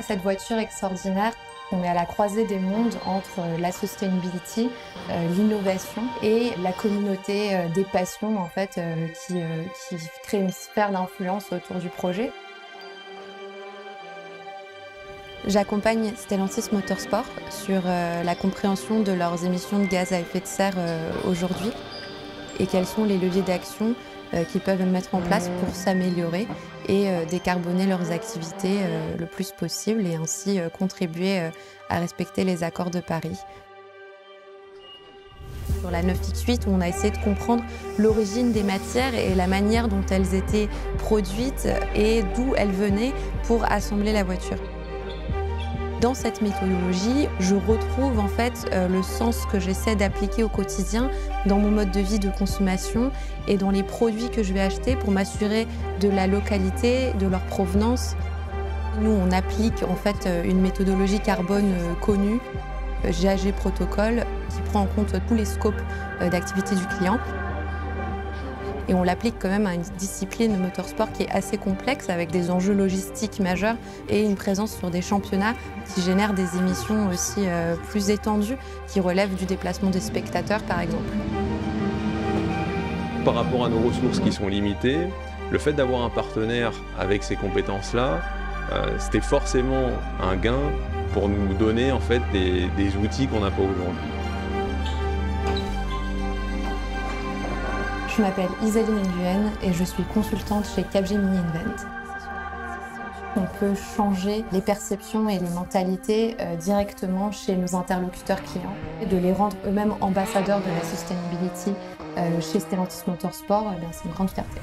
Cette voiture extraordinaire, on est à la croisée des mondes entre la sustainability, l'innovation et la communauté des passions en fait, qui crée une sphère d'influence autour du projet. J'accompagne Stellantis Motorsport sur la compréhension de leurs émissions de gaz à effet de serre aujourd'hui et quels sont les leviers d'action qu'ils peuvent mettre en place pour s'améliorer et décarboner leurs activités le plus possible et ainsi contribuer à respecter les accords de Paris. Sur la 9X8, on a essayé de comprendre l'origine des matières et la manière dont elles étaient produites et d'où elles venaient pour assembler la voiture. Dans cette méthodologie, je retrouve en fait le sens que j'essaie d'appliquer au quotidien dans mon mode de vie de consommation et dans les produits que je vais acheter pour m'assurer de la localité, de leur provenance. Nous, on applique en fait une méthodologie carbone connue, GHG Protocol, qui prend en compte tous les scopes d'activité du client. Et on l'applique quand même à une discipline motorsport qui est assez complexe, avec des enjeux logistiques majeurs et une présence sur des championnats qui génèrent des émissions aussi plus étendues, qui relèvent du déplacement des spectateurs par exemple. Par rapport à nos ressources qui sont limitées, le fait d'avoir un partenaire avec ces compétences-là, c'était forcément un gain pour nous donner en fait des outils qu'on n'a pas aujourd'hui. Je m'appelle Isaline Nguyen et je suis consultante chez Capgemini Invent. On peut changer les perceptions et les mentalités directement chez nos interlocuteurs clients et de les rendre eux-mêmes ambassadeurs de la sustainability chez Stellantis Motorsport, c'est une grande fierté.